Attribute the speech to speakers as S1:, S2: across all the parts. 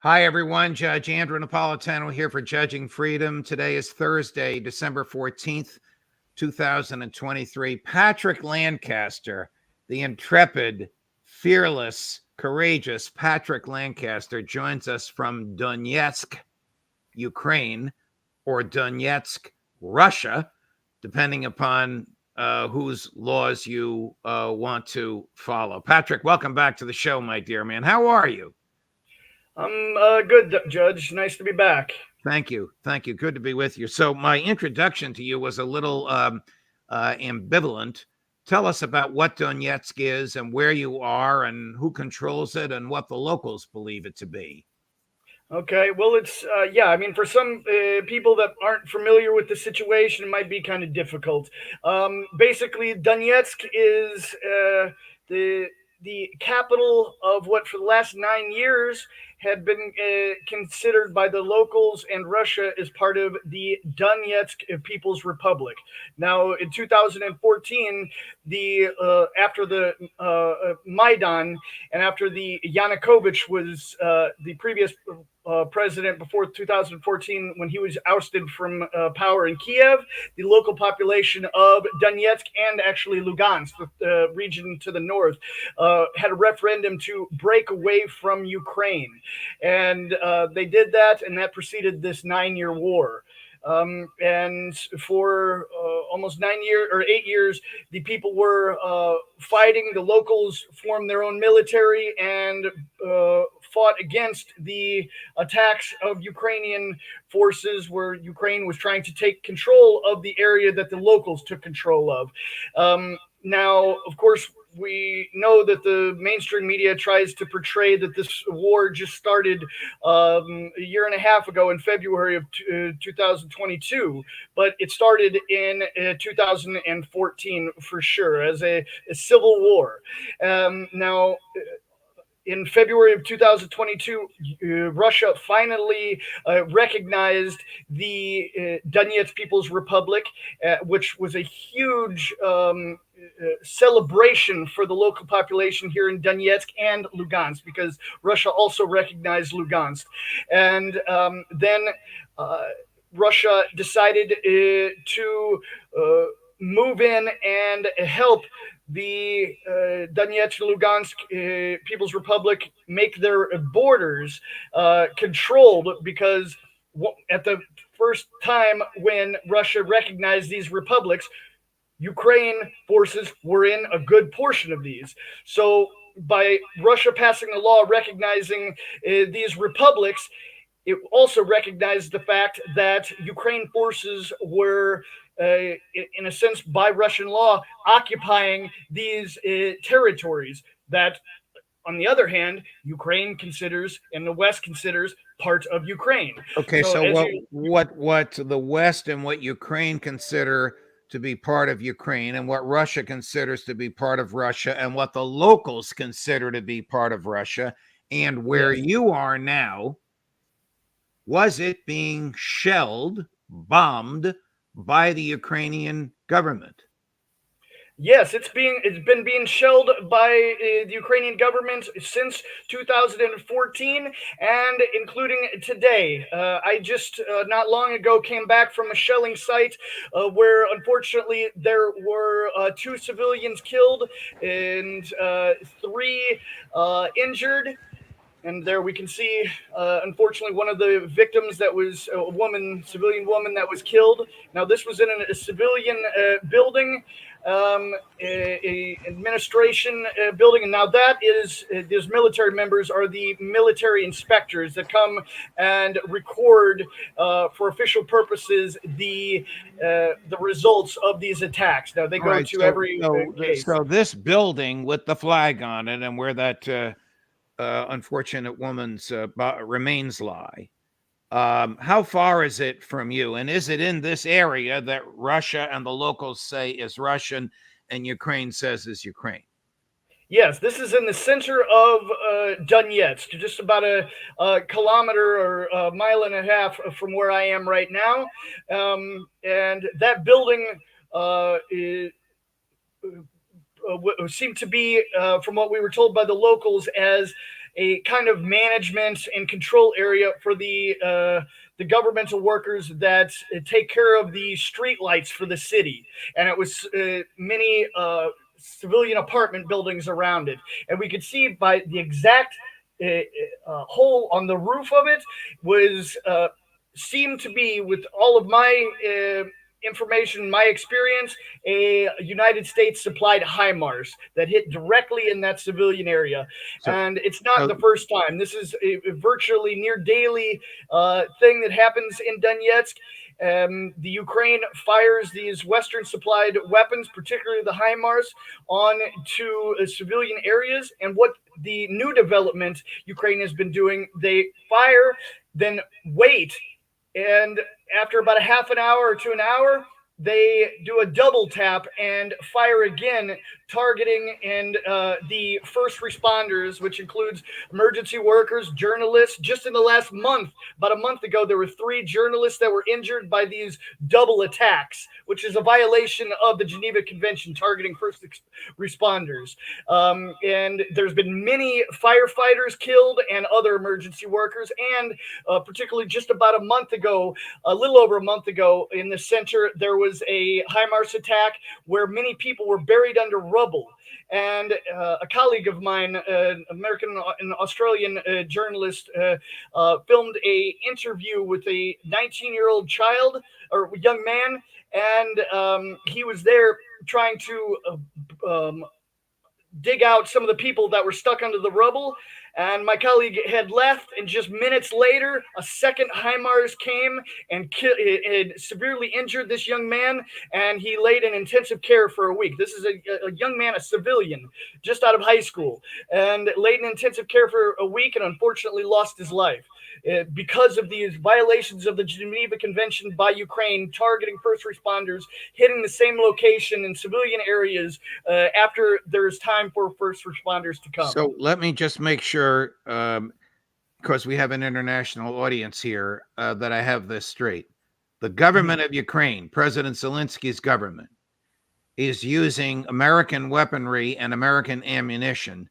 S1: Hi, everyone. Judge Andrew Napolitano here for Judging Freedom. Today is Thursday, December 14th, 2023. Patrick Lancaster, the intrepid, fearless, courageous Patrick Lancaster, joins us from Donetsk, Ukraine, or Donetsk, Russia, depending upon whose laws you want to follow. Patrick, welcome back to the show, my dear man. How are you?
S2: I'm good, Judge. Nice to be back.
S1: Thank you. Thank you. Good to be with you. So my introduction to you was a little ambivalent. Tell us about what Donetsk is and where you are and who controls it and what the locals believe it to be.
S2: Okay, well, for some people that aren't familiar with the situation, it might be kind of difficult. Basically, Donetsk is the capital of what, for the last 9 years, had been considered by the locals and Russia as part of the Donetsk People's Republic. Now, in 2014, after the Maidan and after the Yanukovych was the previous president before 2014, when he was ousted from power in Kiev, the local population of Donetsk and actually Lugansk, the region to the north, had a referendum to break away from Ukraine. And they did that, and that preceded this 9-year war. And for almost 9 years or 8 years, the people were fighting. The locals formed their own military and fought against the attacks of Ukrainian forces, where Ukraine was trying to take control of the area that the locals took control of. Now, of course, we know that the mainstream media tries to portray that this war just started a year and a half ago in February of 2022, but it started in 2014 for sure as a civil war. Now, in February of 2022, Russia finally recognized the Donetsk People's Republic, which was a huge celebration for the local population here in Donetsk and Lugansk, because Russia also recognized Lugansk. And then Russia decided to move in and help the Donetsk Lugansk People's Republic make their borders controlled, because at the first time when Russia recognized these republics, Ukraine forces were in a good portion of these. So by Russia passing a law recognizing these republics, it also recognized the fact that Ukraine forces were, in a sense, by Russian law, occupying these territories that, on the other hand, Ukraine considers and the West considers part of Ukraine.
S1: Okay, so what the West and what Ukraine consider to be part of Ukraine, and what Russia considers to be part of Russia, and what the locals consider to be part of Russia, and where you are now, was it being shelled, bombed by the Ukrainian government?
S2: Yes, it's been being shelled by the Ukrainian government since 2014, and including today. I just not long ago came back from a shelling site where, unfortunately, there were 2 civilians killed and 3 injured. And there we can see, unfortunately, one of the victims that was a civilian woman that was killed. Now, this was in a civilian building, a administration building, and now that is these military members are the military inspectors that come and record for official purposes the results of these attacks. Now they go to every case.
S1: So this building with the flag on it, and where that unfortunate woman's remains lie, how far is it from you? And is it in this area that Russia and the locals say is Russian and Ukraine says is Ukraine?
S2: Yes, this is in the center of Donetsk, just about a kilometer or a mile and a half from where I am right now. And that building seemed to be, from what we were told by the locals, as a kind of management and control area for the governmental workers that take care of the street lights for the city, and it was many civilian apartment buildings around it, and we could see by the exact hole on the roof of it was seemed to be, with all of my information, my experience, a United States supplied HIMARS that hit directly in that civilian area.
S1: So,
S2: And it's not
S1: so
S2: the first time. This is a virtually near daily thing that happens in Donetsk. The Ukraine fires these Western supplied weapons, particularly the HIMARS, on to civilian areas. And what the new development Ukraine has been doing, they fire, then wait, and after about a half an hour to an hour, they do a double tap and fire again, targeting and the first responders, which includes emergency workers, journalists. Just in the last month, about a month ago, there were 3 journalists that were injured by these double attacks, which is a violation of the Geneva Convention targeting first responders. And there's been many firefighters killed and other emergency workers. And particularly just about a month ago, a little over a month ago, in the center, there was a HIMARS attack where many people were buried under rubble. And a colleague of mine, American and Australian journalist, filmed a interview with a 19-year-old child or young man, and he was there trying to dig out some of the people that were stuck under the rubble. And my colleague had left, and just minutes later, a second HIMARS came and it severely injured this young man, and he laid in intensive care for a week. This is a young man, a civilian, just out of high school, and laid in intensive care for a week and unfortunately lost his life because of these violations of the Geneva Convention by Ukraine, targeting first responders, hitting the same location in civilian areas after there's time for first responders to come.
S1: So let me just make sure, because we have an international audience here, that I have this straight. The government of Ukraine, President Zelensky's government, is using American weaponry and American ammunition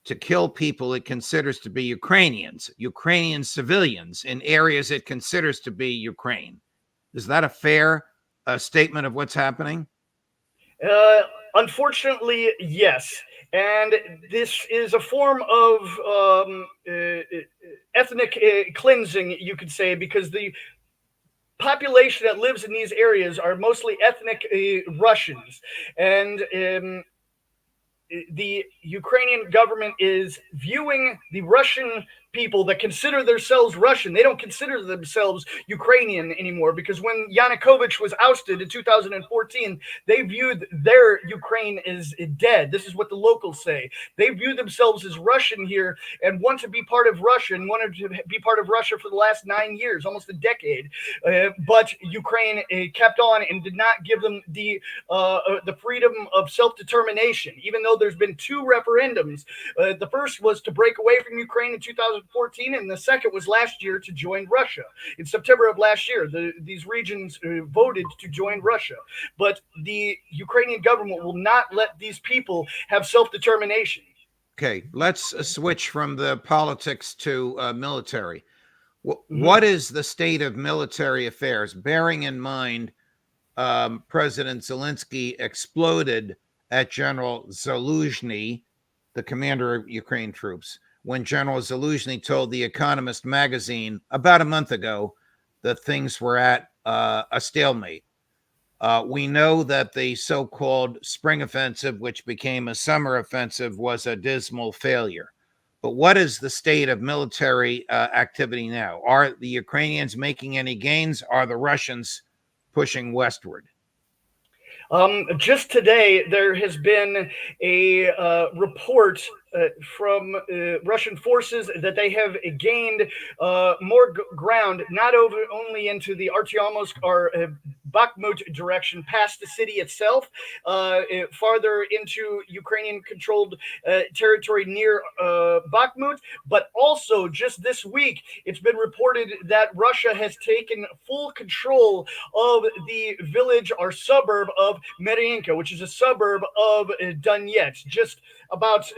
S1: to kill people it considers to be Ukrainians, Ukrainian civilians in areas it considers to be Ukraine. Is that a fair statement of what's happening?
S2: Unfortunately, yes. And this is a form of ethnic cleansing, you could say, because the population that lives in these areas are mostly ethnic Russians. And the Ukrainian government is viewing the Russian people that consider themselves Russian. They don't consider themselves Ukrainian anymore, because when Yanukovych was ousted in 2014, they viewed their Ukraine as dead. This is what the locals say. They view themselves as Russian here and want to be part of Russia, and wanted to be part of Russia for the last 9 years, almost a decade. But Ukraine kept on and did not give them the freedom of self-determination, even though there's been 2 referendums. The first was to break away from Ukraine in 2014, and the second was last year to join Russia. In September of last year, these regions voted to join Russia. But the Ukrainian government will not let these people have self-determination.
S1: Okay, let's switch from the politics to military. What is the state of military affairs, bearing in mind President Zelensky exploded at General Zaluzhny, the commander of Ukraine troops, when General Zaluzhny told The Economist magazine about a month ago that things were at a stalemate. We know that the so-called spring offensive, which became a summer offensive, was a dismal failure. But what is the state of military activity now? Are the Ukrainians making any gains? Are the Russians pushing westward?
S2: Just today, there has been a report from Russian forces that they have gained more ground, not only into the Artyomsk or Bakhmut direction, past the city itself, farther into Ukrainian-controlled territory near Bakhmut, but also just this week, it's been reported that Russia has taken full control of the village or suburb of Mariinka, which is a suburb of Donetsk, just about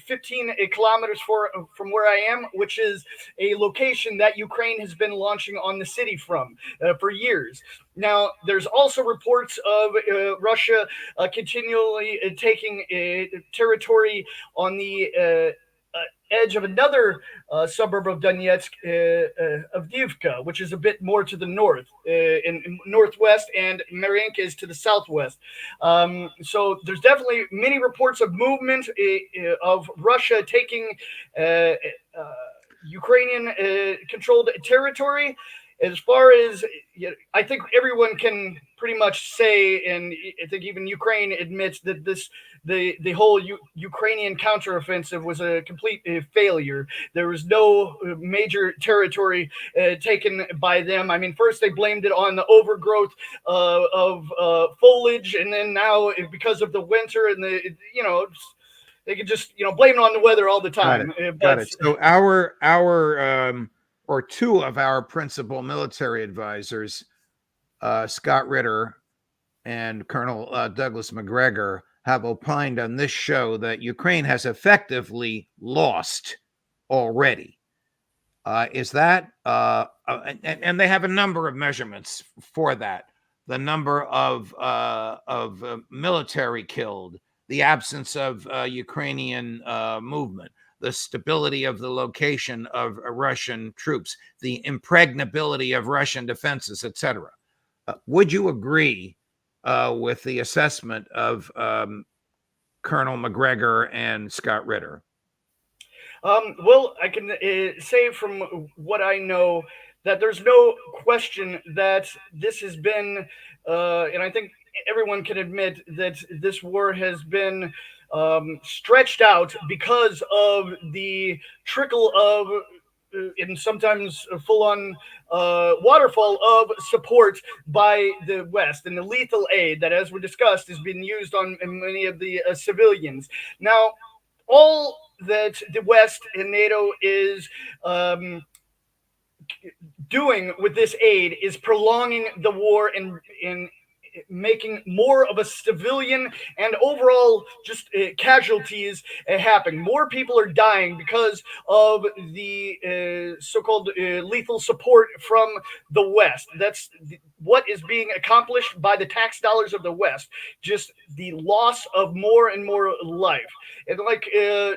S2: 15 kilometers from where I am, which is a location that Ukraine has been launching on the city from for years. Now, there's also reports of Russia continually taking territory on the edge of another suburb of Donetsk, Avdiivka, which is a bit more to the north, in northwest, and Mariinka is to the southwest. So there's definitely many reports of movement of Russia taking Ukrainian controlled territory. As far as I think everyone can pretty much say, and I think even Ukraine admits that the whole Ukrainian counteroffensive was a complete failure. There was no major territory taken by them. I mean, first they blamed it on the overgrowth of foliage, and then now because of the winter and they could just blame it on the weather all the time.
S1: Got it. So or two of our principal military advisors, Scott Ritter and Colonel Douglas Macgregor, have opined on this show that Ukraine has effectively lost already. Is that and they have a number of measurements for that: the number of military killed, the absence of Ukrainian movement, the stability of the location of Russian troops, the impregnability of Russian defenses, etc. Would you agree with the assessment of Colonel Macgregor and Scott Ritter?
S2: Well, I can say from what I know that there's no question that this has been, and I think everyone can admit that this war has been stretched out because of the trickle of and sometimes full-on waterfall of support by the West and the lethal aid that, as we discussed, has been used on many of the civilians. Now, all that the West and NATO is doing with this aid is prolonging the war and making more of a civilian and overall just casualties happen. More people are dying because of the so-called lethal support from the West. That's what is being accomplished by the tax dollars of the West. Just the loss of more and more life. And like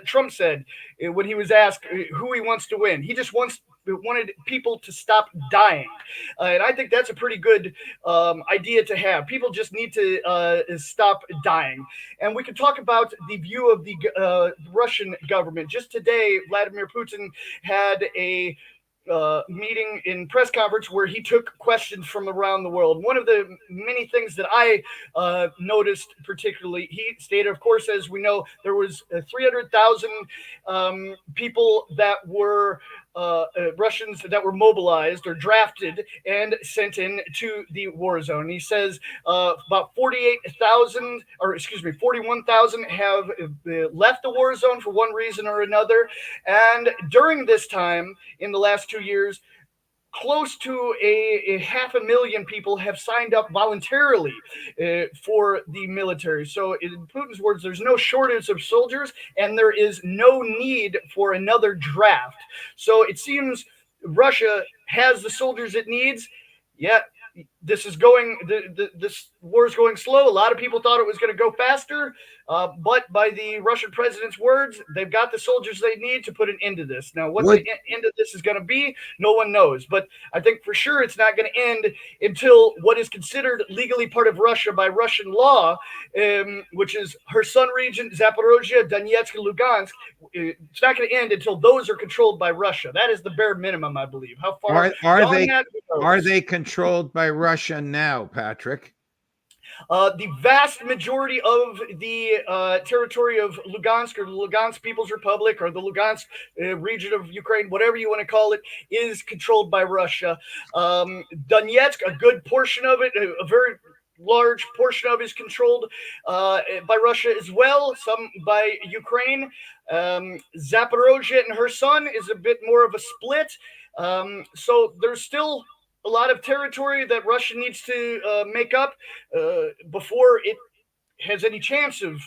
S2: Trump said when he was asked who he wants to win, he just wanted people to stop dying. And I think that's a pretty good idea to have. People just need to stop dying. And we can talk about the view of the Russian government. Just today, Vladimir Putin had a meeting in press conference where he took questions from around the world. One of the many things that I noticed particularly, he stated, of course, as we know, there was 300,000 people that were Russians that were mobilized or drafted and sent in to the war zone. He says about 41,000 have left the war zone for one reason or another. And during this time, in the last 2 years, close to a 500,000 people have signed up voluntarily for the military. So in Putin's words, there's no shortage of soldiers and there is no need for another draft. So it seems Russia has the soldiers it needs, yet this is going, this war is going slow. A lot of people thought it was going to go faster, but by the Russian president's words, they've got the soldiers they need to put an end to this. Now, what the end of this is going to be, no one knows. But I think for sure it's not going to end until what is considered legally part of Russia by Russian law, which is Kherson region, Zaporozhye, Donetsk, and Lugansk. It's not going to end until those are controlled by Russia. That is the bare minimum, I believe. How far
S1: are they controlled by Russia now, Patrick?
S2: The vast majority of the territory of Lugansk, or the Lugansk People's Republic, or the Lugansk region of Ukraine, whatever you want to call it, is controlled by Russia. Donetsk, a good portion of it, a very large portion of it is controlled by Russia as well, some by Ukraine. Zaporozhye and Kherson is a bit more of a split. So there's still a lot of territory that Russia needs to make up before it has any chance of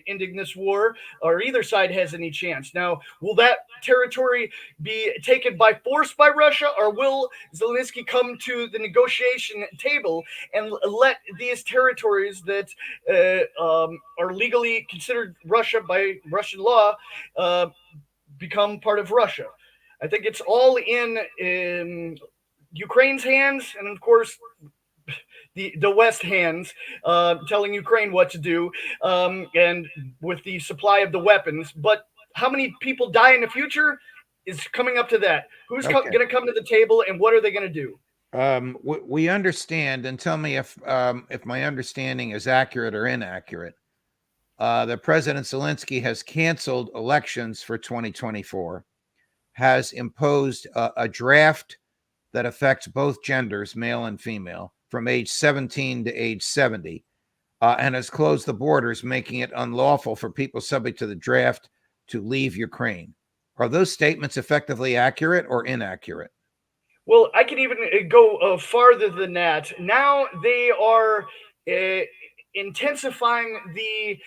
S2: ending this war, or either side has any chance. Now, will that territory be taken by force by Russia, or will Zelensky come to the negotiation table and let these territories that are legally considered Russia by Russian law become part of Russia? I think it's all in Ukraine's hands, and of course, the West hands, telling Ukraine what to do, and with the supply of the weapons. But how many people die in the future is coming up to that. Who's
S1: Okay.
S2: going to come to the table, and what are they going to do?
S1: We understand, and tell me if my understanding is accurate or inaccurate. That President Zelensky has canceled elections for 2024, has imposed a draft that affects both genders, male and female, from age 17 to age 70, and has closed the borders, making it unlawful for people subject to the draft to leave Ukraine. Are those statements effectively accurate or inaccurate?
S2: Well, I can even go farther than that. Now they are intensifying the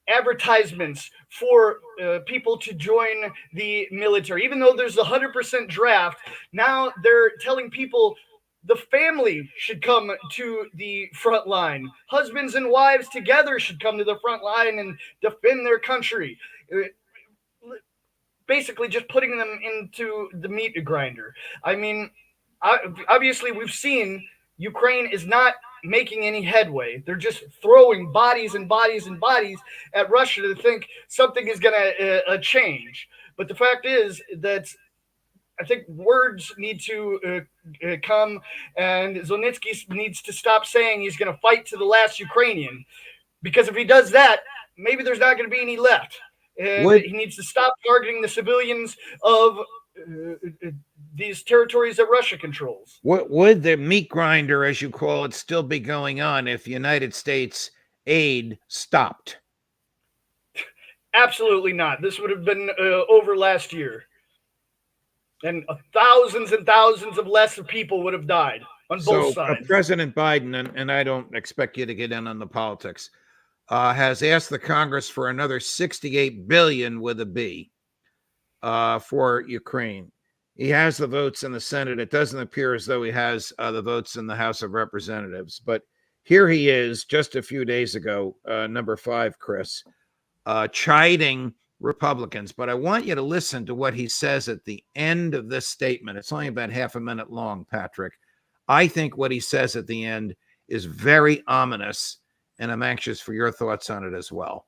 S2: advertisements for people to join the military. Even though there's 100% draft, now they're telling people the family should come to the front line. Husbands and wives together should come to the front line and defend their country. Basically just putting them into the meat grinder. I mean, obviously we've seen Ukraine is not making any headway. They're just throwing bodies and bodies and bodies at Russia to think something is going to change. But the fact is that I think words need to come, and Zelensky needs to stop saying he's going to fight to the last Ukrainian, because if he does that, maybe there's not going to be any left. And he needs to stop targeting the civilians of these territories that Russia controls.
S1: Would the meat grinder, as you call it, still be going on if United States aid stopped?
S2: Absolutely not. This would have been over last year. And thousands and thousands of less of people would have died on both sides.
S1: President Biden, and I don't expect you to get in on the politics, has asked the Congress for another $68 billion with a B for Ukraine. He has the votes in the Senate. It doesn't appear as though he has the votes in the House of Representatives. But here he is just a few days ago, number 5, Chris, chiding Republicans. But I want you to listen to what he says at the end of this statement. It's only about half a minute long, Patrick. I think what he says at the end is very ominous, and I'm anxious for your thoughts on it as well.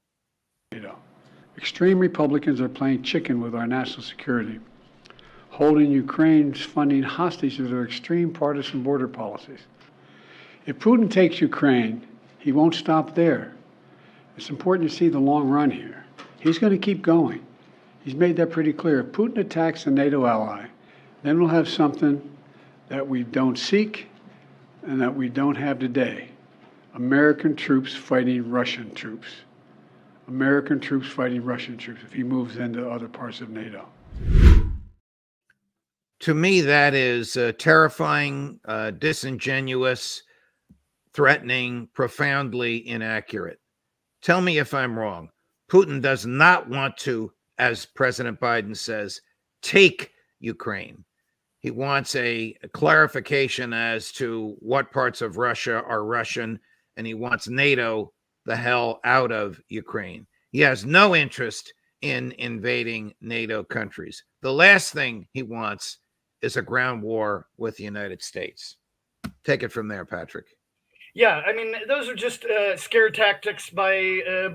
S3: Extreme Republicans are playing chicken with our national security, holding Ukraine's funding hostage to their extreme partisan border policies. If Putin takes Ukraine, he won't stop there. It's important to see the long run here. He's going to keep going. He's made that pretty clear. If Putin attacks a NATO ally, then we'll have something that we don't seek and that we don't have today. American troops fighting Russian troops. American troops fighting Russian troops if he moves into other parts of NATO.
S1: To me, that is terrifying, disingenuous, threatening, profoundly inaccurate. Tell me if I'm wrong. Putin does not want to, as President Biden says, take Ukraine. He wants a clarification as to what parts of Russia are Russian, and he wants NATO the hell out of Ukraine. He has no interest in invading NATO countries. The last thing he wants is a ground war with the United States. Take it from there, Patrick.
S2: Yeah, I mean, those are just scare tactics by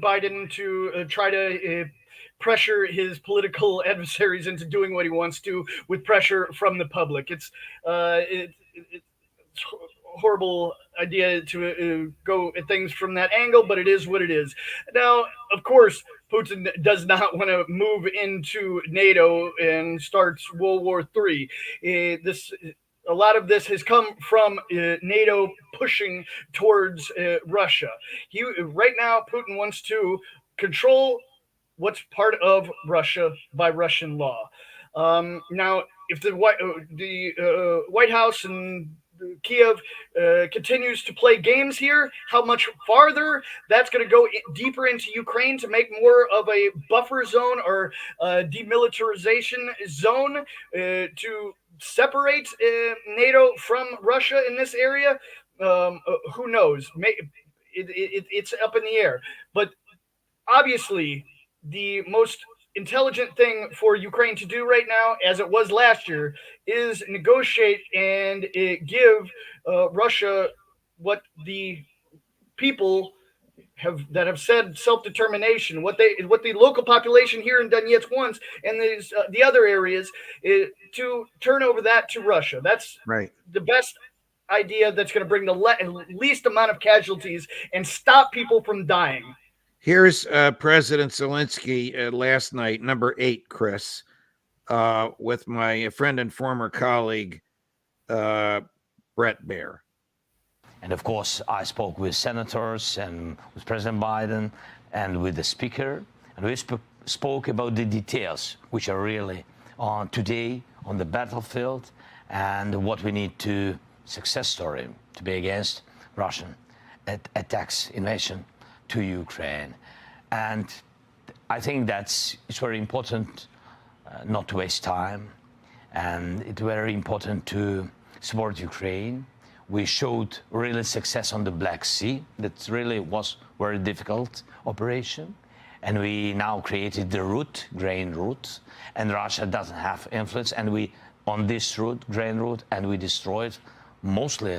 S2: Biden to try to pressure his political adversaries into doing what he wants to with pressure from the public. It's a horrible idea to go at things from that angle, but it is what it is. Now, of course, Putin does not want to move into NATO and starts World War III. A lot of this has come from NATO pushing towards Russia. Right now, Putin wants to control what's part of Russia by Russian law. Now, if the White House and Kiev continues to play games here, how much farther that's going to go deeper into Ukraine to make more of a buffer zone or demilitarization zone to separate NATO from Russia in this area. Who knows? It's up in the air. But obviously, the most intelligent thing for Ukraine to do right now, as it was last year, is negotiate and give Russia what the people have said self-determination, what the local population here in Donetsk wants, and the other areas to turn over that to Russia. That's
S1: Right.
S2: the best idea that's going to bring the least amount of casualties and stop people from dying.
S1: Here's President Zelensky last night, number 8, Chris, with my friend and former colleague, Brett Baer.
S4: And of course, I spoke with senators and with President Biden and with the speaker, and we spoke about the details, which are really on today on the battlefield and what we need to success story to be against Russian attacks, invasion to Ukraine. And I think it's very important not to waste time, and it's very important to support Ukraine. We showed really success on the Black Sea. That really was very difficult operation. And we now created the route, grain route, and Russia doesn't have influence. And we, on this route, grain route, and we destroyed mostly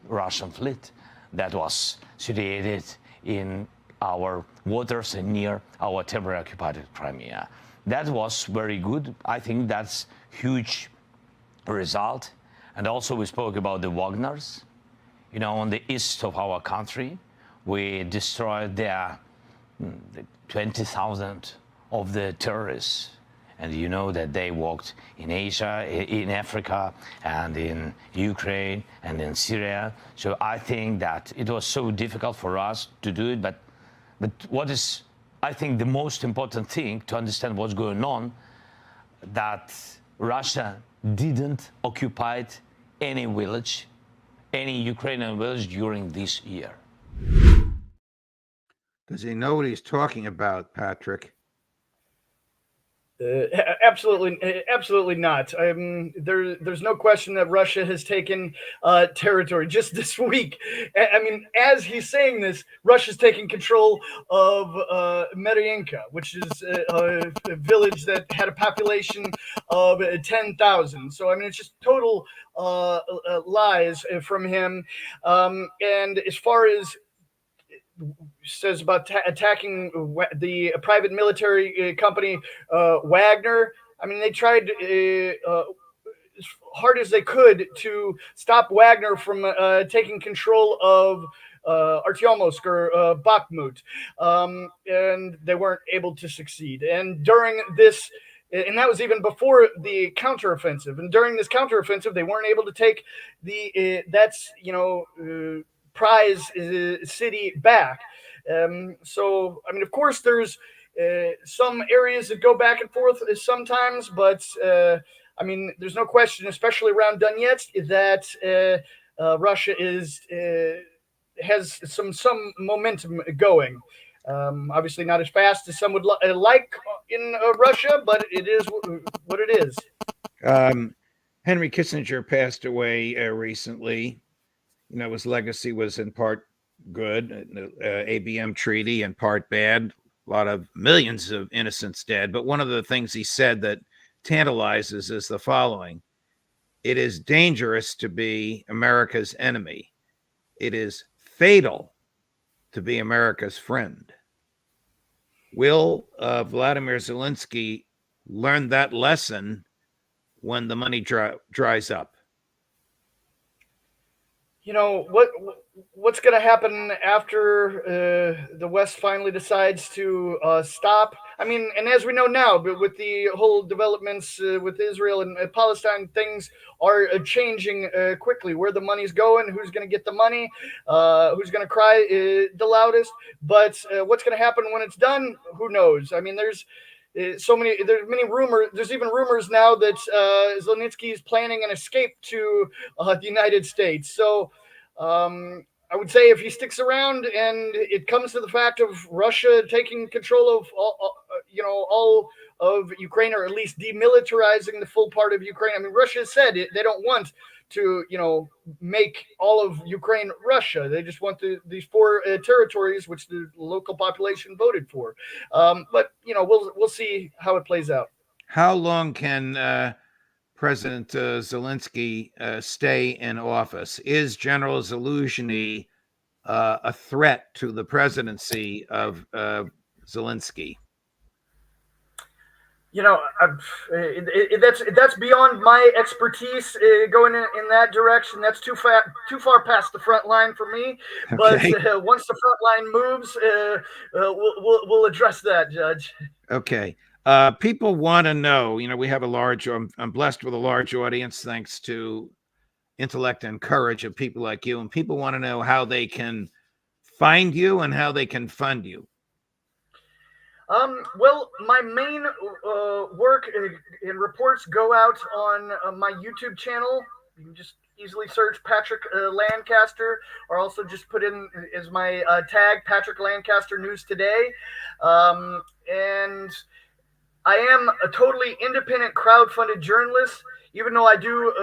S4: Russian fleet that was situated in our waters and near our temporarily occupied Crimea. That was very good. I think that's huge result. And also we spoke about the Wagners. You know, on the east of our country, we destroyed their 20,000 of the terrorists. And you know that they worked in Asia, in Africa, and in Ukraine, and in Syria. So I think that it was so difficult for us to do it. But what is, I think, the most important thing to understand what's going on, that Russia didn't occupy any village, any Ukrainian village during this year.
S1: Does he know what he's talking about, Patrick?
S2: Absolutely not. There's no question that Russia has taken territory. Just this week, I mean, as he's saying this, Russia's taking control of Mariinka, which is a village that had a population of 10,000. So I mean, it's just total lies from him. And as far as says about attacking the private military company Wagner. I mean, they tried as hard as they could to stop Wagner from taking control of Artyomsk or Bakhmut, and they weren't able to succeed. And during this, and that was even before the counteroffensive. And during this counteroffensive, they weren't able to take the prize city back. So, I mean, of course, there's some areas that go back and forth sometimes, but I mean, there's no question, especially around Donetsk, that Russia has some momentum going. Obviously, not as fast as some would like in Russia, but it is what it is.
S1: Henry Kissinger passed away recently. You know, his legacy was in part good, ABM treaty, in part bad. A lot of millions of innocents dead. But one of the things he said that tantalizes is the following: it is dangerous to be America's enemy. It is fatal to be America's friend. Will Vladimir Zelensky learn that lesson when the money dries up?
S2: You know, what's going to happen after the West finally decides to stop? I mean, and as we know now, but with the whole developments with Israel and Palestine, things are changing quickly. Where the money's going, who's going to get the money, who's going to cry the loudest. But what's going to happen when it's done? Who knows? I mean, there's there's many rumors. There's even rumors now that Zelensky is planning an escape to the United States. So I would say if he sticks around and it comes to the fact of Russia taking control of all of Ukraine, or at least demilitarizing the full part of Ukraine. I mean, Russia said they don't want to, make all of Ukraine Russia. They just want these four territories, which the local population voted for. But we'll see how it plays out.
S1: How long can President Zelensky stay in office? Is General Zelensky a threat to the presidency of Zelensky?
S2: That's beyond my expertise going in that direction. That's too far past the front line for me.
S1: Okay.
S2: But once the front line moves, we'll address that, Judge.
S1: Okay. People want to know, we have I'm blessed with a large audience thanks to intellect and courage of people like you. And people want to know how they can find you and how they can fund you.
S2: Well, my main work and reports go out on my YouTube channel. You can just easily search Patrick Lancaster, or also just put in as my tag Patrick Lancaster News Today. And I am a totally independent crowd-funded journalist, even though I do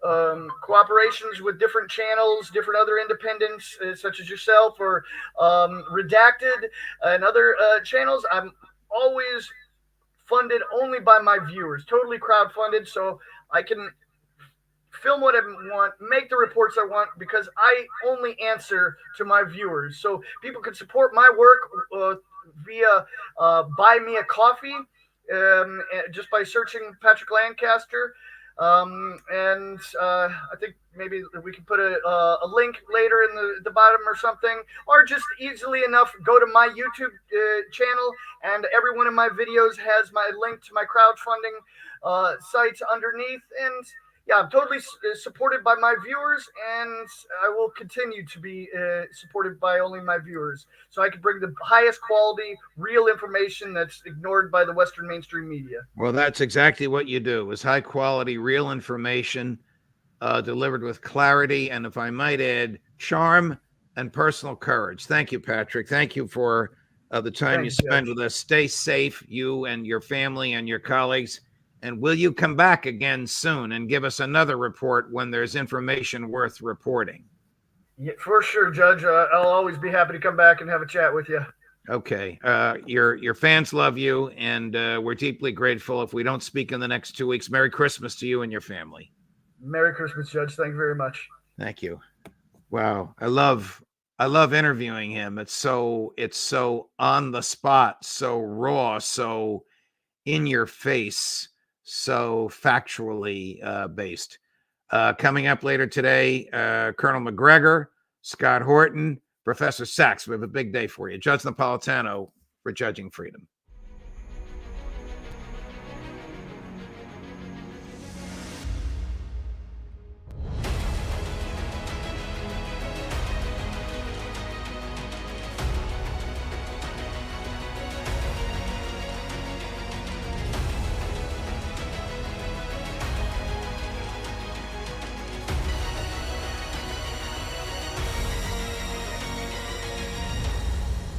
S2: cooperations with different channels, different other independents, such as yourself, or Redacted and other channels. I'm always funded only by my viewers, totally crowd-funded, so I can film what I want, make the reports I want, because I only answer to my viewers. So people can support my work via Buy Me a Coffee, just by searching Patrick Lancaster. And I think maybe we can put a link later in the bottom or something, or just easily enough go to my YouTube channel, and every one of my videos has my link to my crowdfunding sites underneath. And yeah, I'm totally supported by my viewers, and I will continue to be supported by only my viewers, so I can bring the highest quality, real information that's ignored by the Western mainstream media.
S1: Well, that's exactly what you do, is high quality, real information delivered with clarity, and if I might add, charm and personal courage. Thank you, Patrick. Thank you for the time you spend with us. Stay safe, you and your family and your colleagues. And will you come back again soon and give us another report when there's information worth reporting?
S2: Yeah, for sure, Judge. I'll always be happy to come back and have a chat with you.
S1: Okay. Your fans love you, and we're deeply grateful. If we don't speak in the next 2 weeks, Merry Christmas to you and your family.
S2: Merry Christmas, Judge. Thank you very much.
S1: Thank you. Wow. I love interviewing him. It's so on the spot, so raw, so in your face, so factually based. Coming up later today, Colonel McGregor, Scott Horton, Professor Sachs. We have a big day for you. Judge Napolitano for Judging Freedom.